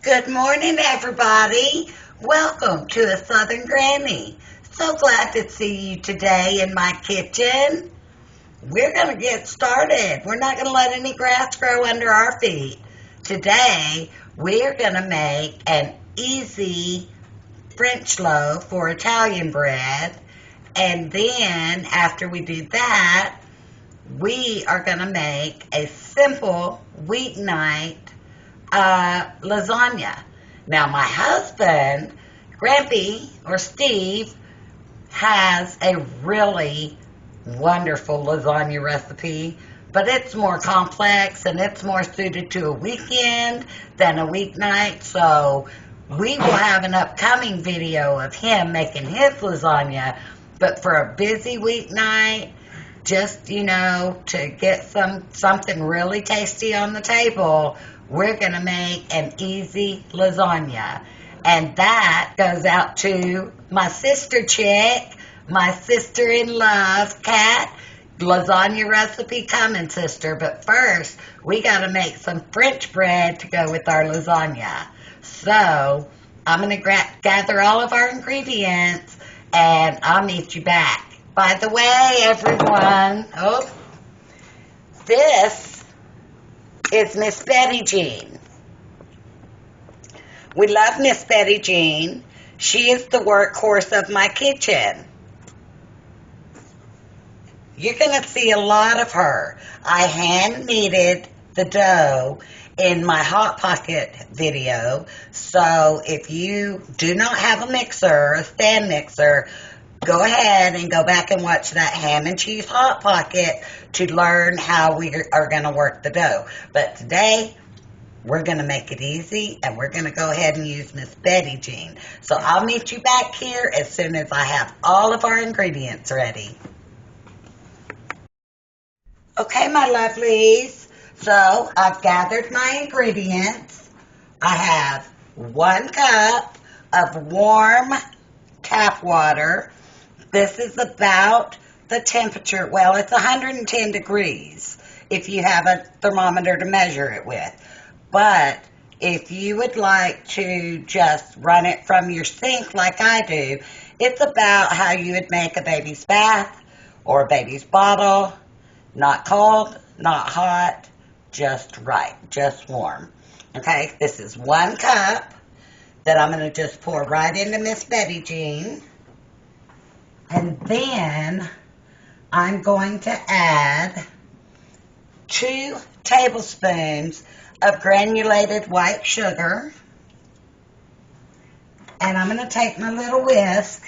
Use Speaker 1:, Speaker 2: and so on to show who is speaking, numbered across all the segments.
Speaker 1: Good morning, everybody. Welcome to a Southern Granny. So glad to see you today in my kitchen. We're going to get started. We're not going to let any grass grow under our feet. Today, we're going to make an easy French loaf or Italian bread. And then, after we do that, we are going to make a simple weeknight lasagna. Now, my husband, Grampy, or Steve, has a really wonderful lasagna recipe, but it's more complex and it's more suited to a weekend than a weeknight. So we will have an upcoming video of him making his lasagna, but for a busy weeknight, just, to get something really tasty on the table, we're going to make an easy lasagna. And that goes out to my sister Chick, my sister-in-love, Kat. Lasagna recipe coming, sister. But first, we got to make some French bread to go with our lasagna. So, I'm going to gather all of our ingredients, and I'll meet you back. By the way, everyone, this is Miss Betty Jean. We love Miss Betty Jean. She is the workhorse of my kitchen. You're going to see a lot of her. I hand kneaded the dough in my Hot Pocket video. So if you do not have a mixer, a stand mixer, go ahead and go back and watch that ham and cheese Hot Pocket to learn how we are going to work the dough. But today, we're going to make it easy, and we're going to go ahead and use Miss Betty Jean. So I'll meet you back here as soon as I have all of our ingredients ready. Okay, my lovelies. So I've gathered my ingredients. I have 1 cup of warm tap water. This is about the temperature. Well, it's 110 degrees if you have a thermometer to measure it with. But if you would like to just run it from your sink like I do, it's about how you would make a baby's bath or a baby's bottle. Not cold, not hot, just right, just warm. Okay, this is 1 cup that I'm going to just pour right into Miss Betty Jean. And then I'm going to add 2 tablespoons of granulated white sugar. And I'm going to take my little whisk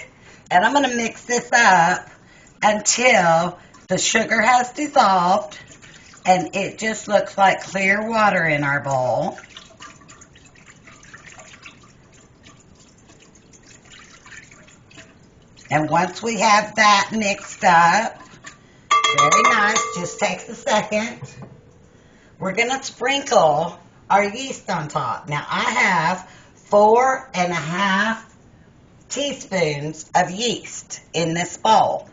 Speaker 1: and I'm going to mix this up until the sugar has dissolved and it just looks like clear water in our bowl. And once we have that mixed up, very nice, just takes a second, we're going to sprinkle our yeast on top. Now, I have 4.5 teaspoons of yeast in this bowl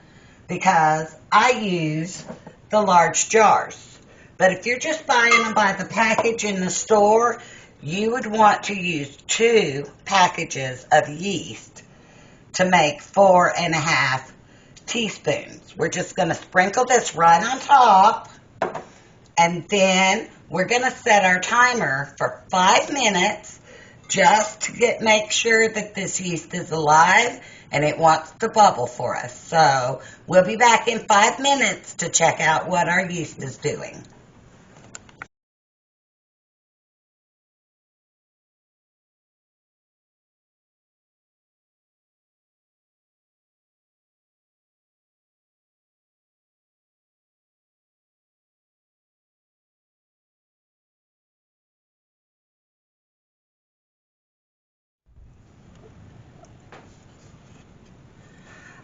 Speaker 1: because I use the large jars. But if you're just buying them by the package in the store, you would want to use 2 packages of yeast to make 4.5 teaspoons. We're just going to sprinkle this right on top. And then we're going to set our timer for 5 minutes just to make sure that this yeast is alive and it wants to bubble for us. So we'll be back in 5 minutes to check out what our yeast is doing.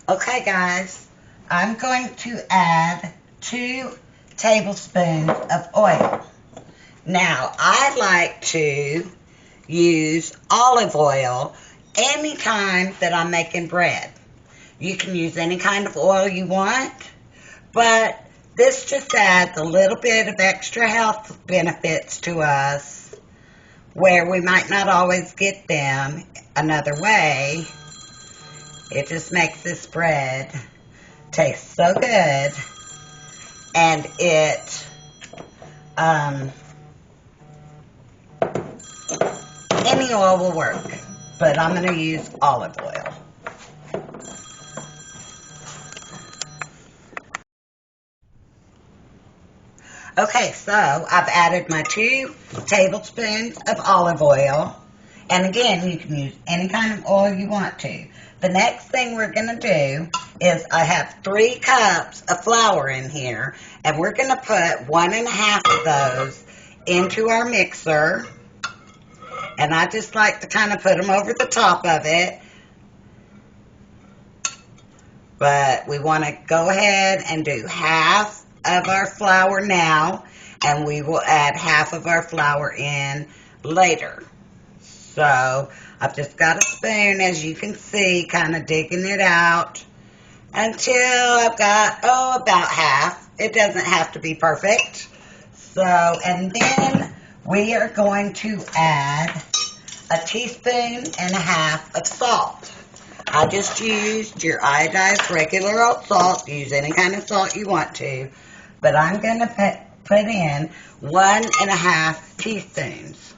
Speaker 1: Okay, guys, I'm going to add 2 tablespoons of oil. Now, I like to use olive oil anytime that I'm making bread. You can use any kind of oil you want, but this just adds a little bit of extra health benefits to us where we might not always get them another way. It just makes this bread taste so good, and any oil will work, but I'm going to use olive oil. Okay, so I've added my 2 tablespoons of olive oil. And again, you can use any kind of oil you want to. The next thing we're going to do is I have 3 cups of flour in here. And we're going to put 1.5 of those into our mixer. And I just like to kind of put them over the top of it. But we want to go ahead and do half of our flour now, and we will add half of our flour in later. So I've just got a spoon, as you can see, kind of digging it out until I've got, about half. It doesn't have to be perfect. So, and then we are going to add 1.5 teaspoons of salt. I just used your iodized regular old salt. Use any kind of salt you want to. But I'm going to put in 1.5 teaspoons.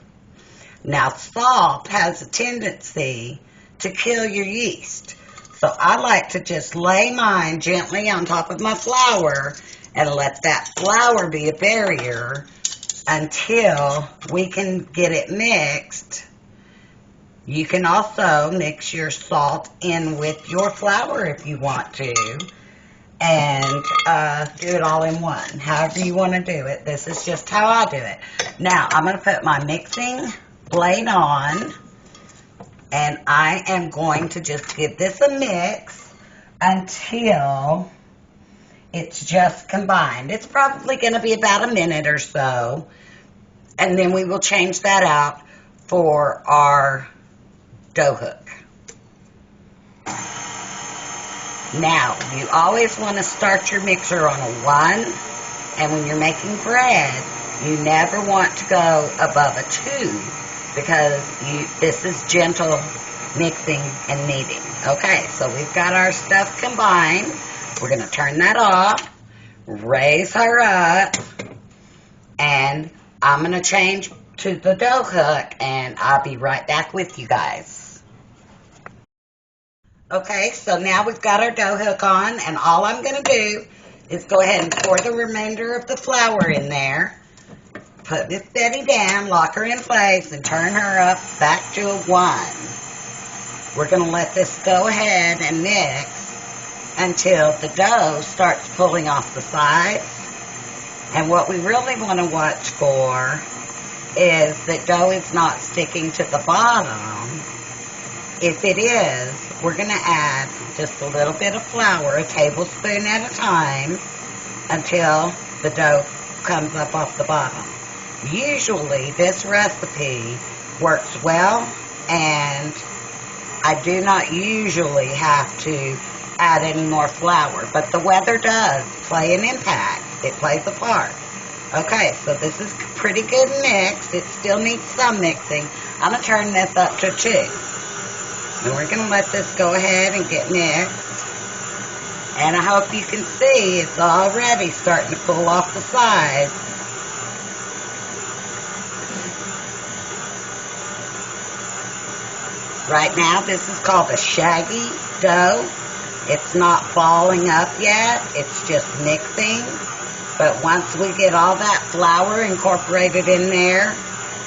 Speaker 1: Now, salt has a tendency to kill your yeast. So I like to just lay mine gently on top of my flour and let that flour be a barrier until we can get it mixed. You can also mix your salt in with your flour if you want to, and do it all in one. However you want to do it. This is just how I do it. Now, I'm going to put my mixing blade on, and I am going to just give this a mix until it's just combined. It's probably going to be about a minute or so, and then we will change that out for our dough hook. Now, you always want to start your mixer on a 1, and when you're making bread, you never want to go above a 2, because this is gentle mixing and kneading. Okay, so we've got our stuff combined. We're going to turn that off, raise her up, and I'm going to change to the dough hook, and I'll be right back with you guys. Okay, so now we've got our dough hook on, and all I'm going to do is go ahead and pour the remainder of the flour in there. Put Miss Betty down, lock her in place, and turn her up back to a 1. We're going to let this go ahead and mix until the dough starts pulling off the sides. And what we really want to watch for is that dough is not sticking to the bottom. If it is, we're going to add just a little bit of flour, a tablespoon at a time, until the dough comes up off the bottom. Usually, this recipe works well, and I do not usually have to add any more flour, but the weather does play an impact. It plays a part. Okay, so this is pretty good mixed. It still needs some mixing. I'm going to turn this up to 2. And we're going to let this go ahead and get mixed. And I hope you can see it's already starting to pull off the sides. Right now, this is called a shaggy dough. It's not falling up yet. It's just mixing. But once we get all that flour incorporated in there,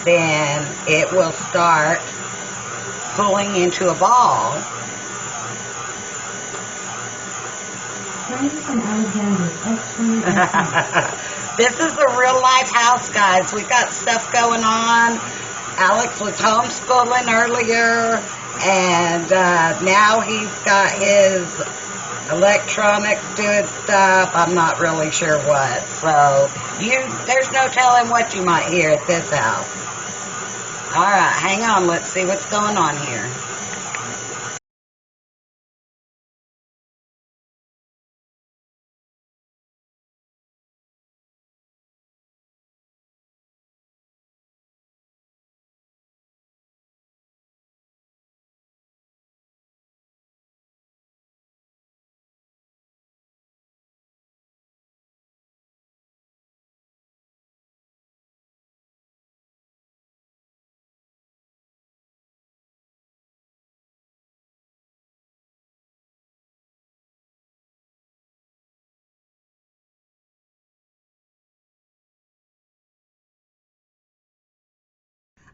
Speaker 1: then it will start pulling into a ball. This is a real life house, guys. We got stuff going on. Alex was homeschooling earlier, and now he's got his electronics doing stuff. I'm not really sure what. So there's no telling what you might hear at this house. All right, hang on. Let's see what's going on here.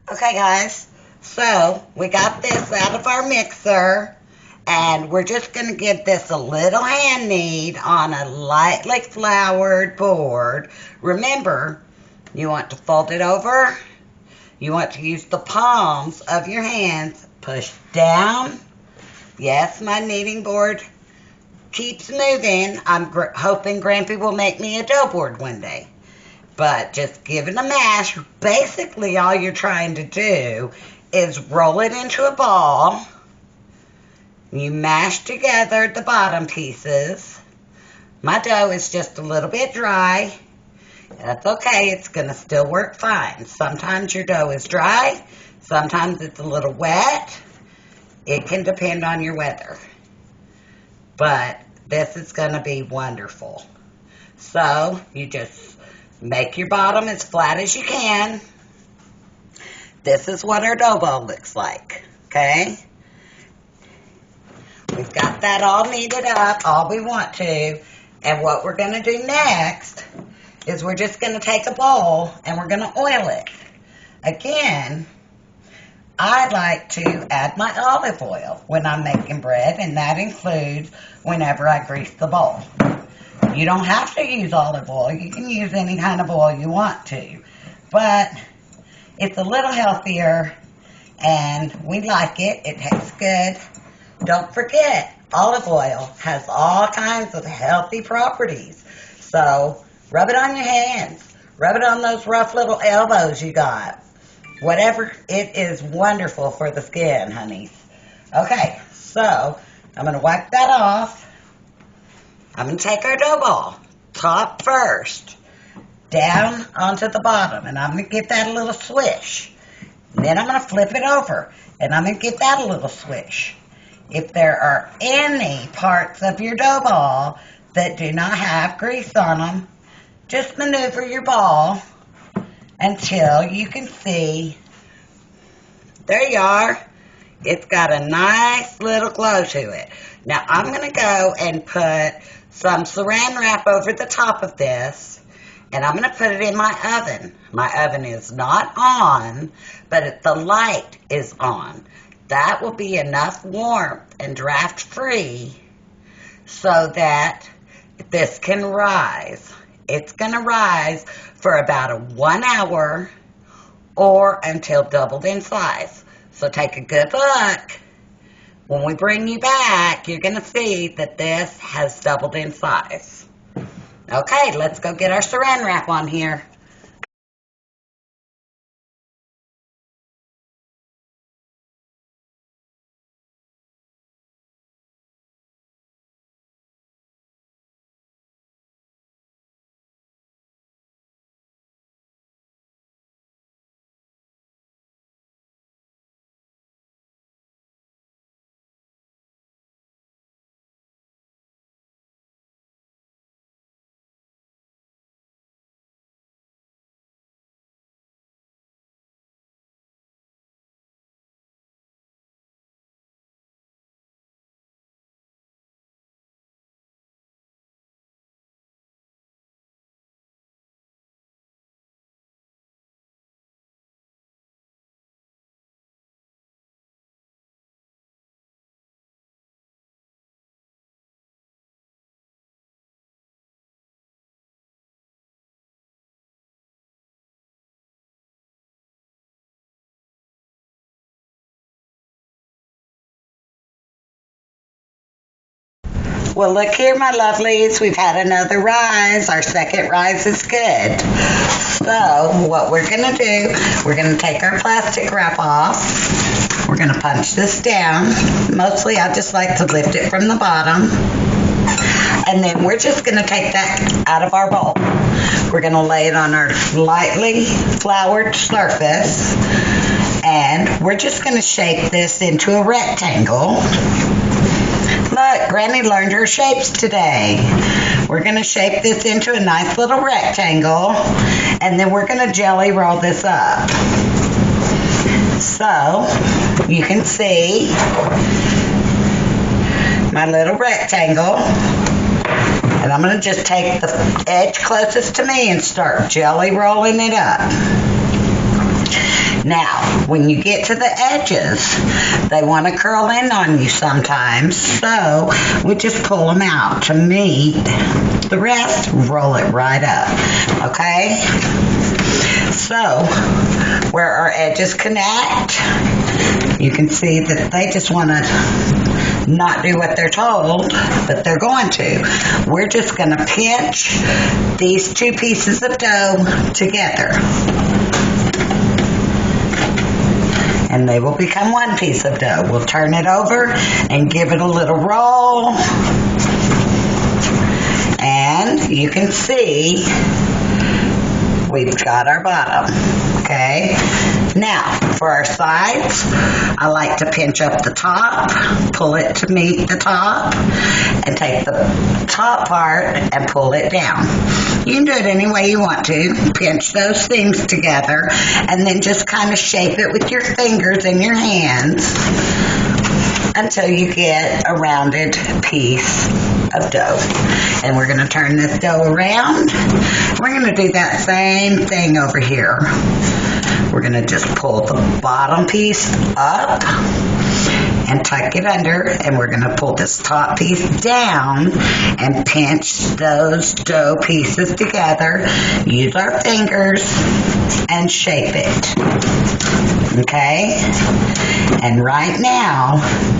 Speaker 1: Okay, guys, so we got this out of our mixer, and we're just going to give this a little hand knead on a lightly floured board. Remember, you want to fold it over. You want to use the palms of your hands, push down. Yes, my kneading board keeps moving. I'm hoping Grampy will make me a dough board one day. But just give it a mash. Basically, all you're trying to do is roll it into a ball. You mash together the bottom pieces. My dough is just a little bit dry. That's okay. It's going to still work fine. Sometimes your dough is dry. Sometimes it's a little wet. It can depend on your weather. But this is going to be wonderful. So you just make your bottom as flat as you can. This is what our dough ball looks like. Okay? We've got that all kneaded up, all we want to. And what we're going to do next is we're just going to take a bowl and we're going to oil it. Again, I like to add my olive oil when I'm making bread, and that includes whenever I grease the bowl. You don't have to use olive oil. You can use any kind of oil you want to. But it's a little healthier, and we like it. It tastes good. Don't forget, olive oil has all kinds of healthy properties. So rub it on your hands. Rub it on those rough little elbows you got. Whatever, it is wonderful for the skin, honeys. Okay, so I'm going to wipe that off. I'm going to take our dough ball, top first, down onto the bottom, and I'm going to give that a little swish. And then I'm going to flip it over, and I'm going to give that a little swish. If there are any parts of your dough ball that do not have grease on them, just maneuver your ball until you can see. There you are. It's got a nice little glow to it. Now I'm going to go and put some saran wrap over the top of this, and I'm going to put it in my oven. My oven is not on, but the light is on. That will be enough warmth and draft free so that this can rise. It's going to rise for about 1 hour or until doubled in size. So take a good look. When we bring you back, you're going to see that this has doubled in size. Okay, let's go get our saran wrap on here. Well, look here, my lovelies. We've had another rise. Our second rise is good. So what we're going to do, we're going to take our plastic wrap off. We're going to punch this down. Mostly I just like to lift it from the bottom. And then we're just going to take that out of our bowl. We're going to lay it on our lightly floured surface. And we're just going to shape this into a rectangle. Look, Granny learned her shapes today. We're going to shape this into a nice little rectangle, and then we're going to jelly roll this up. So, you can see my little rectangle, and I'm going to just take the edge closest to me and start jelly rolling it up. Now, when you get to the edges, they want to curl in on you sometimes, so we just pull them out to meet the rest, roll it right up, okay? So, where our edges connect, you can see that they just want to not do what they're told, but they're going to. We're just going to pinch these two pieces of dough together. And they will become one piece of dough. We'll turn it over and give it a little roll. And you can see we've got our bottom, okay? Now, for our sides, I like to pinch up the top, pull it to meet the top, and take the top part and pull it down. You can do it any way you want to. Pinch those things together, and then just kind of shape it with your fingers and your hands until you get a rounded piece of dough. And we're going to turn this dough around. We're going to do that same thing over here. We're going to just pull the bottom piece up and tuck it under, and we're going to pull this top piece down and pinch those dough pieces together. Use our fingers and shape it. Okay? And right now,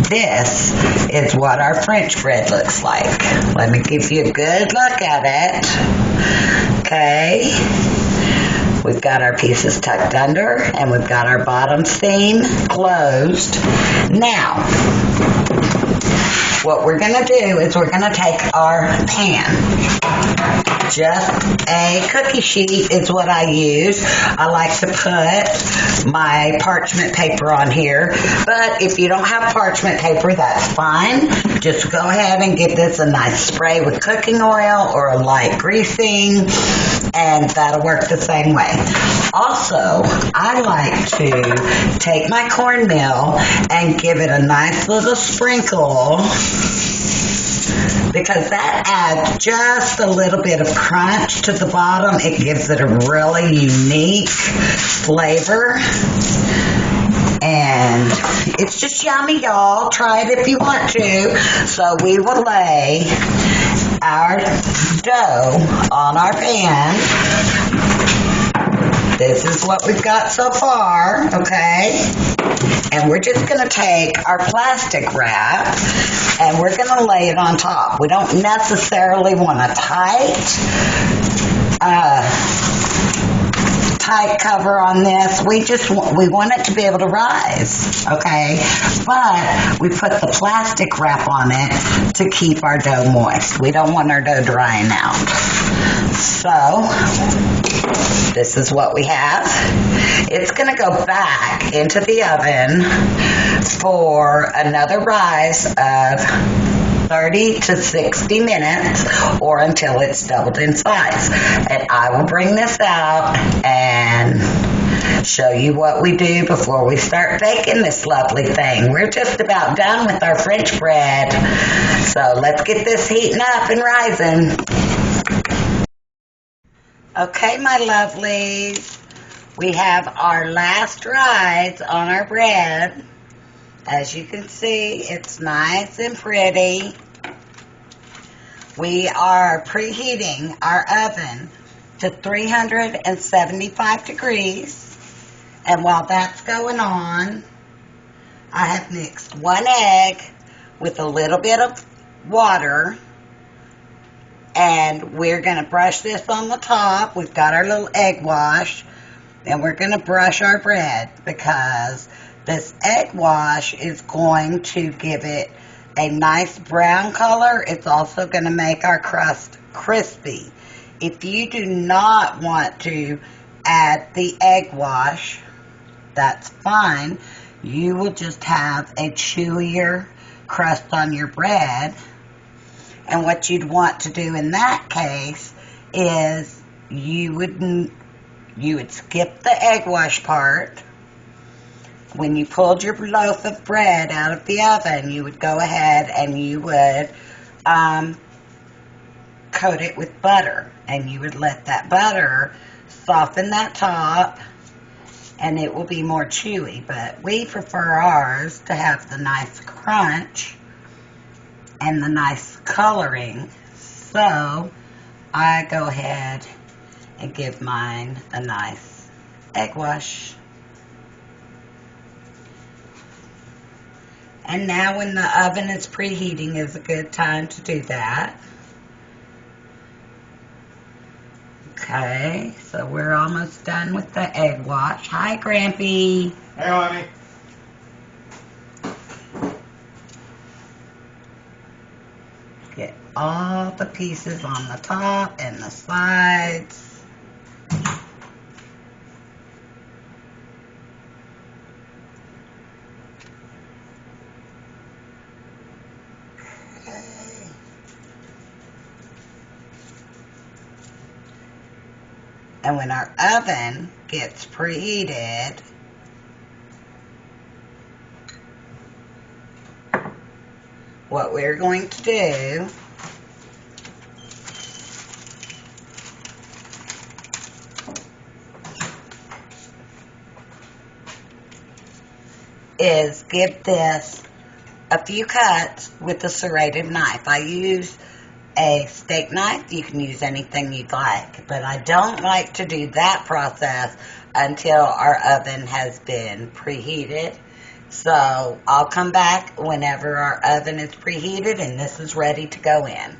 Speaker 1: this is what our French bread looks like. Let me give you a good look at it. Okay? We've got our pieces tucked under, and we've got our bottom seam closed. Now, what we're going to do is we're going to take our pan. Just a cookie sheet is what I use. I like to put my parchment paper on here, but if you don't have parchment paper, that's fine. Just go ahead and give this a nice spray with cooking oil or a light greasing, and that'll work the same way. Also, I like to take my cornmeal and give it a nice little sprinkle, because that adds just a little bit of crunch to the bottom. It gives it a really unique flavor. And it's just yummy, y'all. Try it if you want to. So we will lay our dough on our pan. This is what we've got so far, okay? And we're just going to take our plastic wrap and we're going to lay it on top. We don't necessarily want a tight cover on this. We want it to be able to rise, okay? But we put the plastic wrap on it to keep our dough moist. We don't want our dough drying out. So, this is what we have. It's going to go back into the oven for another rise of 30 to 60 minutes, or until it's doubled in size. And I will bring this out and show you what we do before we start baking this lovely thing. We're just about done with our French bread. So let's get this heating up and rising. Okay, my lovelies, we have our last rise on our bread. As you can see, it's nice and pretty. We are preheating our oven to 375 degrees. And while that's going on, I have mixed 1 egg with a little bit of water. And we're going to brush this on the top. We've got our little egg wash. And we're going to brush our bread, because this egg wash is going to give it a nice brown color. It's also going to make our crust crispy. If you do not want to add the egg wash, that's fine. You will just have a chewier crust on your bread. And what you'd want to do in that case is you would skip the egg wash part. When you pulled your loaf of bread out of the oven, you would go ahead and you would coat it with butter. And you would let that butter soften that top and it will be more chewy, but we prefer ours to have the nice crunch and the nice coloring. So I go ahead and give mine a nice egg wash. And now when the oven is preheating is a good time to do that. Okay, so we're almost done with the egg wash. Hi, Grampy.
Speaker 2: Hey, honey.
Speaker 1: Get all the pieces on the top and the sides. And when our oven gets preheated, what we're going to do is give this a few cuts with a serrated knife. I use a steak knife. You can use anything you'd like, but I don't like to do that process until our oven has been preheated. So I'll come back whenever our oven is preheated and this is ready to go in.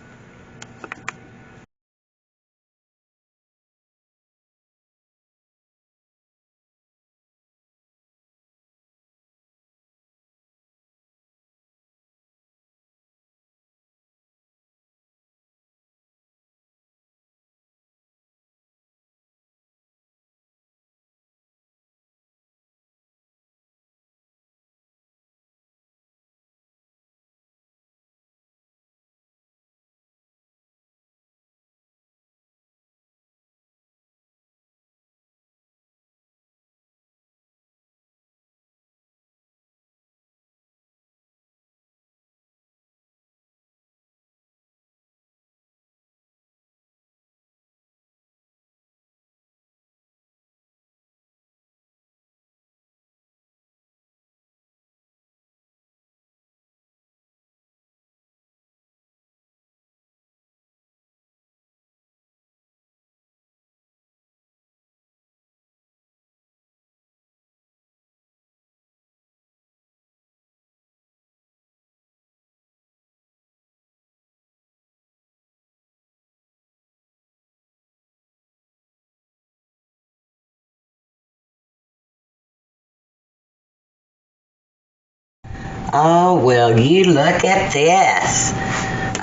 Speaker 1: Oh, will you look at this?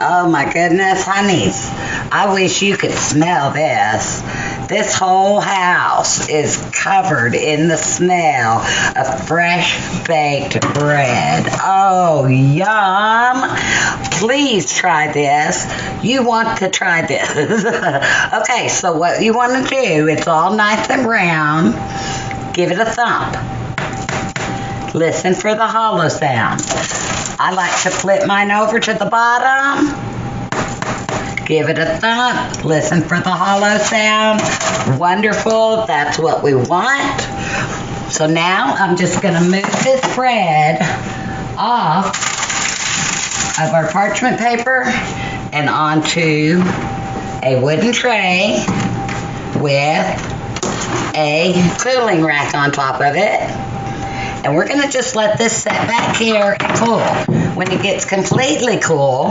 Speaker 1: Oh my goodness, honeys. I wish you could smell this. This whole house is covered in the smell of fresh baked bread. Oh, yum. Please try this. You want to try this. Okay, so what you want to do, it's all nice and brown. Give it a thump. Listen for the hollow sound. I like to flip mine over to the bottom. Give it a thump. Listen for the hollow sound. Wonderful. That's what we want. So now I'm just going to move this bread off of our parchment paper and onto a wooden tray with a cooling rack on top of it. And we're going to just let this set back here and cool. When it gets completely cool,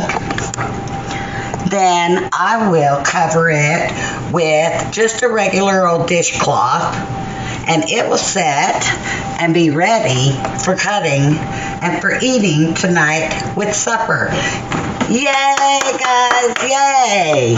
Speaker 1: then I will cover it with just a regular old dishcloth, and it will set and be ready for cutting and for eating tonight with supper. Yay, guys, yay!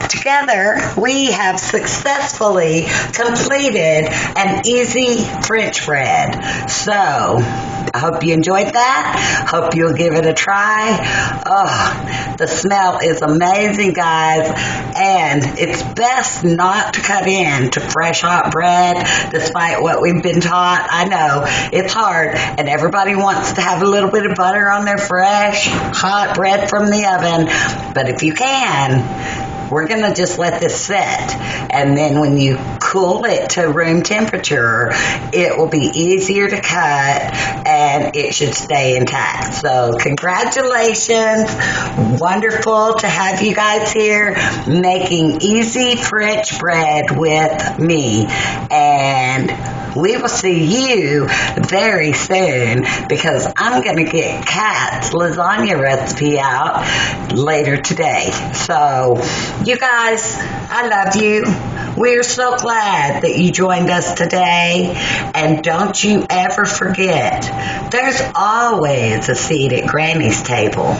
Speaker 1: Together, we have successfully completed an easy French bread. So, I hope you enjoyed that. Hope you'll give it a try. Oh, the smell is amazing, guys. And it's best not to cut into fresh hot bread, despite what we've been taught. I know, it's hard, and everybody wants to have a little bit of butter on their fresh, hot bread from the oven. But if you can, we're going to just let this sit. And then when you cool it to room temperature, it will be easier to cut and it should stay intact. So congratulations. Wonderful to have you guys here making easy French bread with me. And we will see you very soon because I'm going to get Kat's lasagna recipe out later today. So, you guys, I love you. We're so glad that you joined us today. And don't you ever forget, there's always a seat at Granny's table.